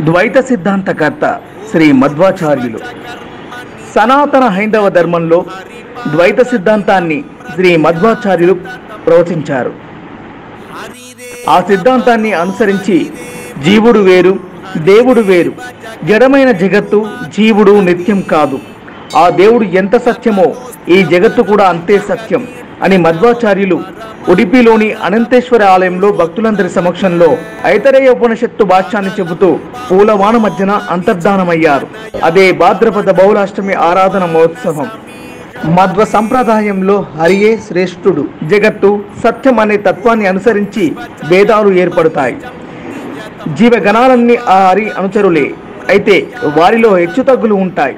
ద్వైత సిద్ధాంతకర్త శ్రీ మధ్వాచార్యులు. సనాతన హైందవ ధర్మంలో ద్వైత సిద్ధాంతాన్ని శ్రీ మధ్వాచార్యులు ప్రవచించారు. ఆ సిద్ధాంతాన్ని అనుసరించి జీవుడు వేరు, దేవుడు వేరు, జడమైన జగత్తు జీవుడు నిత్యం కాదు, ఆ దేవుడు ఎంత సత్యమో ఈ జగత్తు కూడా అంతే సత్యం అని మధ్వాచార్యులు ఉడిపిలోని అనంతేశ్వర ఆలయంలో భక్తులందరి సమక్షంలో ఐతరేయ ఉపనిషత్తు భాష్యాన్ని చెబుతూ పూలవాన మధ్యన అంతర్ధానమయ్యారు. అదే భాద్రపద బహుళాష్టమి ఆరాధన మహోత్సవం. మధ్వ సంప్రదాయంలో హరియే శ్రేష్ఠుడు, జగత్తు సత్యం అనే తత్వాన్ని అనుసరించి భేదాలు ఏర్పడతాయి. జీవగణాలన్నీ ఆ హరి అనుచరులే, అయితే వారిలో హెచ్చుతగ్గులు ఉంటాయి.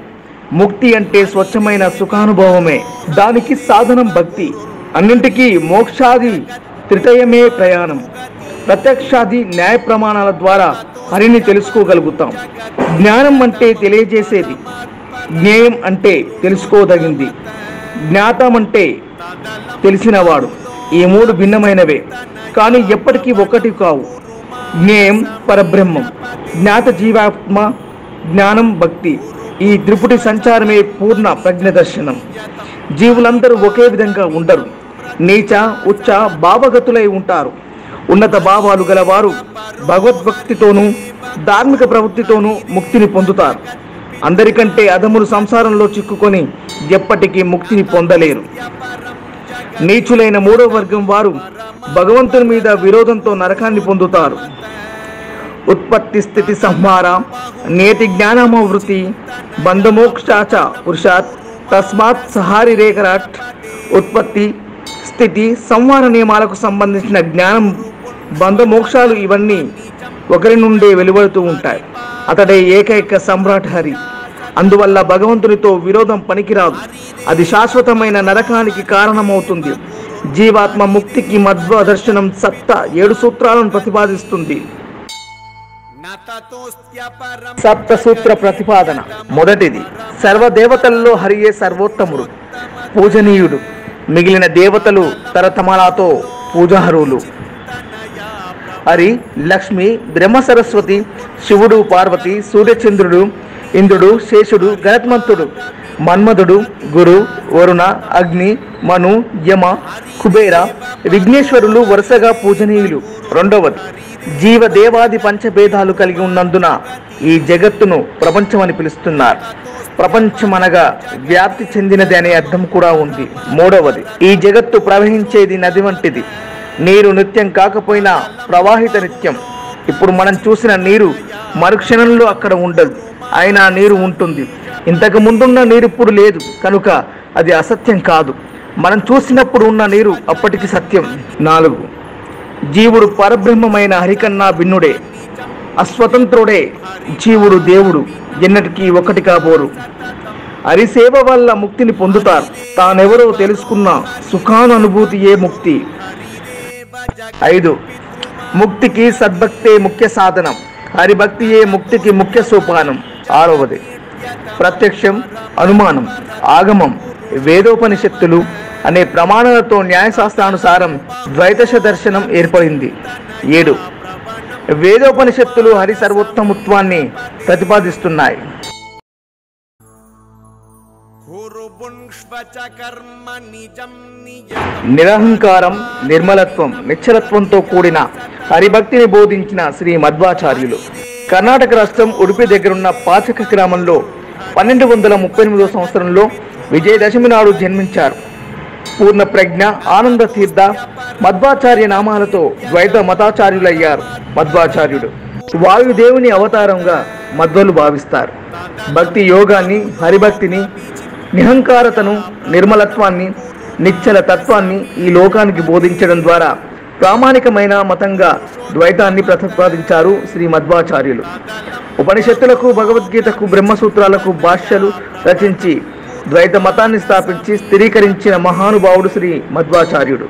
ముక్తి అంటే స్వచ్ఛమైన సుఖానుభవమే, దానికి సాధనం భక్తి. అన్నింటికీ మోక్షాది త్రితయమే ప్రయాణం. ప్రత్యక్షాది న్యాయ ప్రమాణాల ద్వారా హరిని తెలుసుకోగలుగుతాం. జ్ఞానం అంటే తెలియజేసేది, జ్ఞేయం అంటే తెలుసుకోదగింది, జ్ఞాతం అంటే తెలిసినవాడు. ఈ మూడు భిన్నమైనవే, కానీ ఎప్పటికీ ఒకటి కావు. జ్ఞేయం పరబ్రహ్మం, జ్ఞాత జీవాత్మ, జ్ఞానం భక్తి. ఈ త్రిపుటి సంచారమే పూర్ణ ప్రజ్ఞ దర్శనం. జీవులందరూ ఒకే విధంగా ఉండరు, నీచ ఉచ్చ భావగతులై ఉంటారు. ఉన్నత భావాలు గలవారు భగవద్భక్తితోనూ ధార్మిక ప్రవృత్తితోనూ ముక్తిని పొందుతారు. అందరికంటే అధములు సంసారంలో చిక్కుకొని ఎప్పటికీ ముక్తిని పొందలేరు. నీచులైన మూడో వర్గం వారు భగవంతుని మీద విరోధంతో నరకాన్ని పొందుతారు. ఉత్పత్తి స్థితి సంహార నేతి జ్ఞానమవృత్తి బంధమోక్షాచ పురుషాత్ తస్మాత్ సహారి రేఖరాట్. ఉత్పత్తి స్థితి సంహార నియమాలకు సంబంధించిన జ్ఞానం, బంధమోక్షాలు ఇవన్నీ ఒకరి నుండే వెలువడుతూ ఉంటాయి. అతడే ఏకైక సమ్రాట్ హరి. అందువల్ల భగవంతునితో విరోధం పనికిరాదు, అది శాశ్వతమైన నరకానికి కారణమవుతుంది. జీవాత్మ ముక్తికి మధ్వ దర్శనం సప్త 7 సూత్రాలను ప్రతిపాదిస్తుంది. సప్త సూత్ర ప్రతిపాదన. మొదటిది, సర్వదేవతల్లో హరియే సర్వోత్తముడు, పూజనీయుడు. మిగిలిన దేవతలు తరతమాలతో పూజార్హులు. హరి, లక్ష్మి, బ్రహ్మ సరస్వతి, శివుడు, పార్వతి, సూర్యచంద్రుడు, ఇంద్రుడు, శేషుడు, గణత్మంతుడు, మన్మధుడు, గురు, వరుణ, అగ్ని, మను, యమ, కుబేర, విఘ్నేశ్వరులు వరుసగా పూజనీయులు. రెండవది, జీవదేవాది పంచభేదాలు కలిగి ఉన్నందున ఈ జగత్తును ప్రపంచమని పిలుస్తున్నారు. ప్రపంచమనగా వ్యాప్తి చెందినది అనే అర్థం కూడా ఉంది. మూడవది, ఈ జగత్తు ప్రవహించేది నది వంటిది. నీరు నిత్యం కాకపోయినా ప్రవాహిత నిత్యం. ఇప్పుడు మనం చూసిన నీరు మరుక్షణంలో అక్కడ ఉండదు, అయినా నీరు ఉంటుంది. ఇంతకు ముందున్న నీరు ఇప్పుడు లేదు, కనుక అది అసత్యం కాదు. మనం చూసినప్పుడు ఉన్న నీరు అప్పటికి సత్యం. 4, జీవుడు పరబ్రహ్మమైన హరికన్నా భిన్నుడే, అస్వతంత్రుడే. జీవుడు దేవుడు ఎన్నటికీ ఒకటి కాబోరు. హరిసేవ వల్ల ముక్తిని పొందుతారు. తానెవరో తెలుసుకున్న సుఖానుభూతియే ముక్తి. 5, ముక్తికి సద్భక్తే ముఖ్య సాధనం, హరిభక్తియే ముక్తికి ముఖ్య సోపానం. 6వది, ప్రత్యక్షం, అనుమానం, ఆగమం, వేదోపనిషత్తులు అనే ప్రమాణాలతో న్యాయశాస్త్రానుసారం ద్వైతశ దర్శనం ఏర్పడింది. 7, వేదోపనిషత్తులు హరి సర్వోత్తమత్వాన్ని ప్రతిపాదిస్తున్నాయి. నిరహంకారం, నిర్మలత్వం, నిశ్చలత్వంతో కూడిన హరిభక్తిని బోధించిన శ్రీ మధ్వాచార్యులు కర్ణాటక రాష్ట్రం ఉడిపి దగ్గరున్న పాచక గ్రామంలో 1238 సంవత్సరంలో విజయదశమి నాడు జన్మించారు. పూర్ణ ప్రజ్ఞ, ఆనంద తీర్థ, మధ్వాచార్య నామాలతో ద్వైత మతాచార్యులయ్యారు. మధ్వాచార్యుడు వాయుదేవుని అవతారంగా మధ్వలు భావిస్తారు. భక్తి యోగాన్ని, హరిభక్తిని, నిహంకారతను, నిర్మలత్వాన్ని, నిశ్చల తత్వాన్ని ఈ లోకానికి బోధించడం ద్వారా ప్రామాణికమైన మతంగా ద్వైతాన్ని ప్రతిపాదించారు శ్రీ మధ్వాచార్యులు. ఉపనిషత్తులకు, భగవద్గీతకు, బ్రహ్మసూత్రాలకు భాష్యాలు రచించి ద్వైత మతాన్ని స్థాపించి స్థిరీకరించిన మహానుభావుడు శ్రీ మధ్వాచార్యుడు.